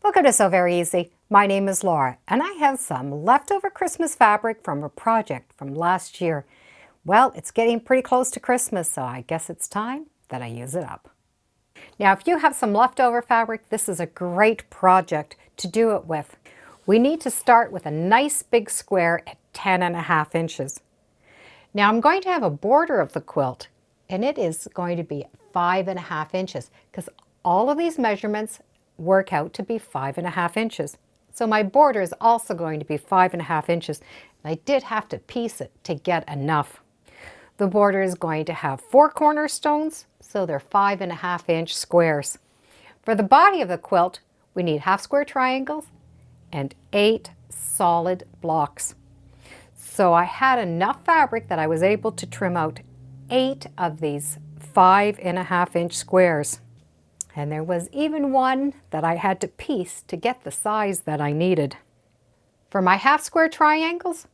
Welcome to So Very Easy. My name is Laura, and I have some leftover Christmas fabric from a project from last year. Well, it's getting pretty close to Christmas, so I guess it's time that I use it up. Now, if you have some leftover fabric, this is a great project to do it with. We need to start with a nice big square at 10.5 inches. Now, I'm going to have a border of the quilt, and it is going to be 5.5 inches because all of these measurements work out to be 5.5 inches. So my border is also going to be 5.5 inches. And I did have to piece it to get enough. The border is going to have 4 cornerstones, so they're 5.5-inch squares. For the body of the quilt, we need half square triangles and 8 solid blocks. So I had enough fabric that I was able to trim out 8 of these 5.5-inch squares. And there was even one that I had to piece to get the size that I needed. For my half square triangles,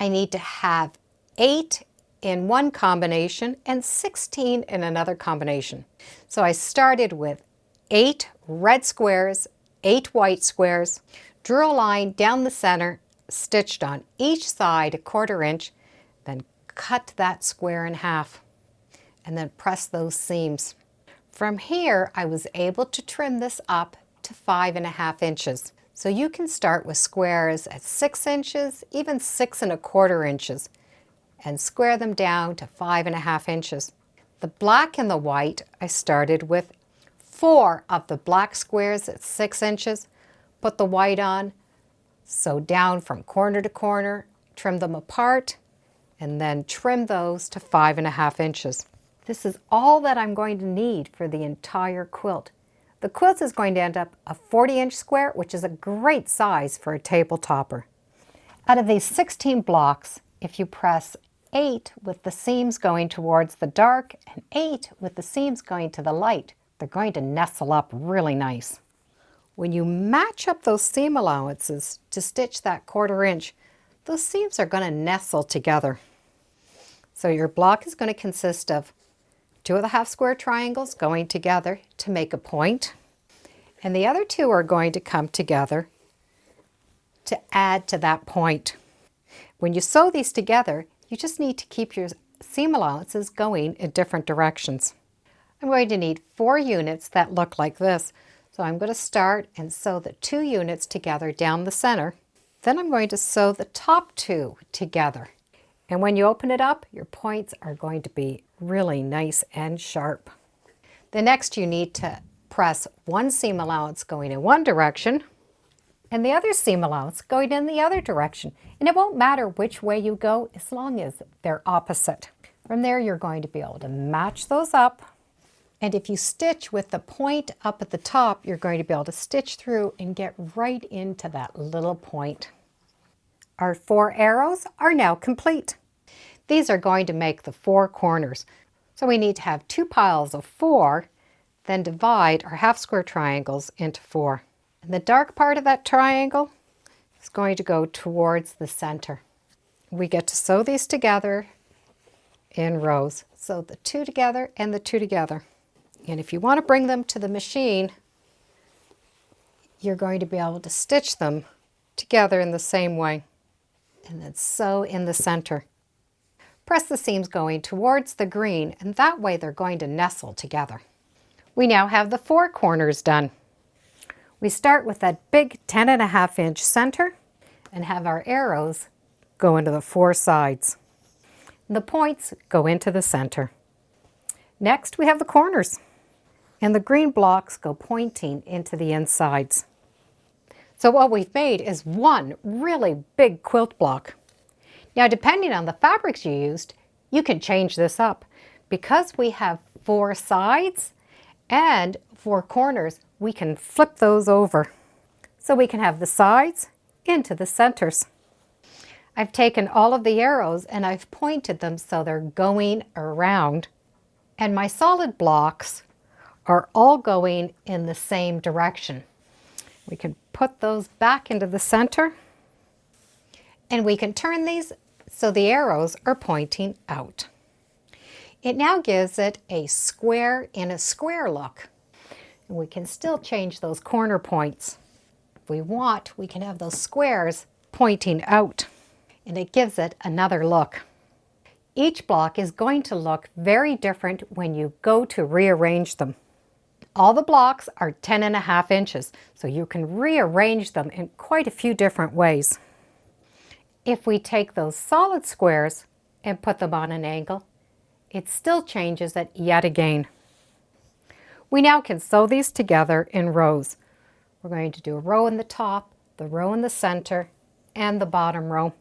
I need to have 8 in one combination and 16 in another combination. So I started with 8 red squares, 8 white squares, drew a line down the center, stitched on each side 1/4 inch, then cut that square in half, and then press those seams. From here, I was able to trim this up to 5.5 inches. So you can start with squares at 6 inches, even 6.25 inches, and square them down to 5.5 inches. The black and the white, I started with 4 of the black squares at 6 inches, put the white on, sew down from corner to corner, trim them apart, and then trim those to 5.5 inches. This is all that I'm going to need for the entire quilt. The quilt is going to end up a 40-inch square, which is a great size for a table topper. Out of these 16 blocks, if you press 8 with the seams going towards the dark and 8 with the seams going to the light, they're going to nestle up really nice. When you match up those seam allowances to stitch that 1/4 inch, those seams are going to nestle together. So your block is going to consist of 2 of the half square triangles going together to make a point, and the other 2 are going to come together to add to that point. When you sew these together, you just need to keep your seam allowances going in different directions. I'm going to need 4 units that look like this. So I'm going to start and sew the 2 units together down the center. Then I'm going to sew the top 2 together. And when you open it up, your points are going to be really nice and sharp. The next you need to press 1 seam allowance going in one direction and the other seam allowance going in the other direction. And it won't matter which way you go as long as they're opposite. From there you're going to be able to match those up. And if you stitch with the point up at the top, you're going to be able to stitch through and get right into that little point. Our 4 arrows are now complete. These are going to make the 4 corners. So we need to have 2 piles of 4, then divide our half square triangles into 4. And the dark part of that triangle is going to go towards the center. We get to sew these together in rows. So the 2 together and the 2 together. And if you want to bring them to the machine, you're going to be able to stitch them together in the same way. And then sew in the center. Press the seams going towards the green, and that way they're going to nestle together. We now have the 4 corners done. We start with that big 10.5-inch center and have our arrows go into the 4 sides. The points go into the center. Next we have the corners, and the green blocks go pointing into the insides. So what we've made is one really big quilt block. Now, depending on the fabrics you used, you can change this up. Because we have 4 sides and 4 corners, we can flip those over. So we can have the sides into the centers. I've taken all of the arrows and I've pointed them so they're going around. And my solid blocks are all going in the same direction. We can put those back into the center. And we can turn these so the arrows are pointing out. It now gives it a square in a square look. And we can still change those corner points. we want, we can have those squares pointing out, and it gives it another look. Each block is going to look very different when you go to rearrange them. All the blocks are 10.5 inches, so you can rearrange them in quite a few different ways. If we take those solid squares and put them on an angle, it still changes it yet again. We now can sew these together in rows. We're going to do a row in the top, the row in the center, and the bottom row.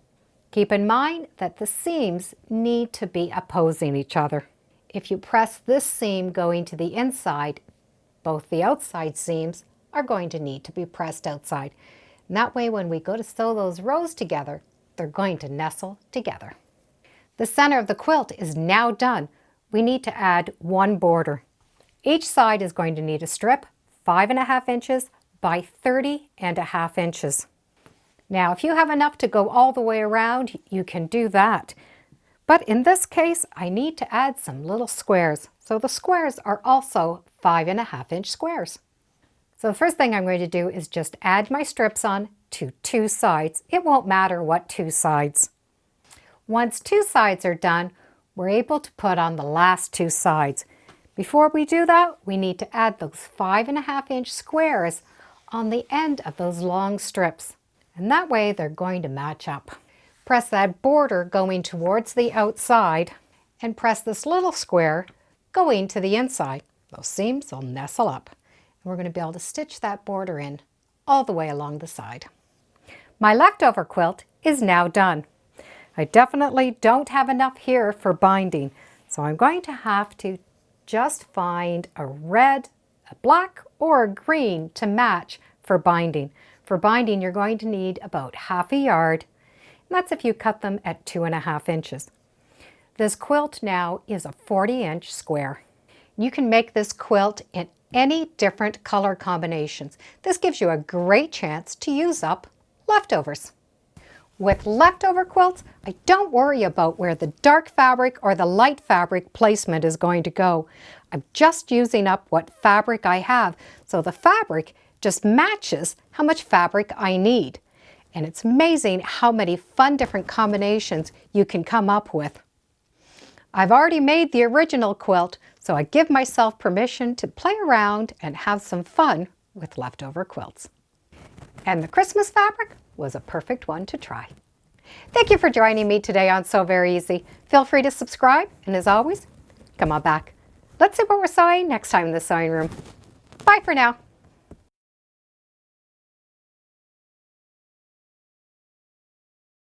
Keep in mind that the seams need to be opposing each other. If you press this seam going to the inside, both the outside seams are going to need to be pressed outside. And that way when we go to sew those rows together, they're going to nestle together. The center of the quilt is now done. We need to add one border. Each side is going to need a strip 5.5 inches by 30.5 inches. Now, if you have enough to go all the way around, you can do that. But in this case, I need to add some little squares. So the squares are also 5.5 inch squares. So the first thing I'm going to do is just add my strips on to two sides. It won't matter what two sides. Once two sides are done, we're able to put on the last two sides. Before we do that, we need to add those 5.5 inch squares on the end of those long strips. And that way they're going to match up. Press that border going towards the outside and press this little square going to the inside. Those seams will nestle up. And we're going to be able to stitch that border in all the way along the side. My leftover quilt is now done. I definitely don't have enough here for binding, so I'm going to have to just find a red, a black, or a green to match for binding. For binding, you're going to need about 1/2 yard, and that's if you cut them at 2.5 inches. This quilt now is a 40-inch square. You can make this quilt in any different color combinations. This gives you a great chance to use up leftovers. With leftover quilts, I don't worry about where the dark fabric or the light fabric placement is going to go. I'm just using up what fabric I have, so the fabric just matches how much fabric I need. And it's amazing how many fun different combinations you can come up with. I've already made the original quilt, so I give myself permission to play around and have some fun with leftover quilts. And the Christmas fabric was a perfect one to try. Thank you for joining me today on Sew Very Easy. Feel free to subscribe, and as always, come on back. Let's see what we're sewing next time in the sewing room. Bye for now.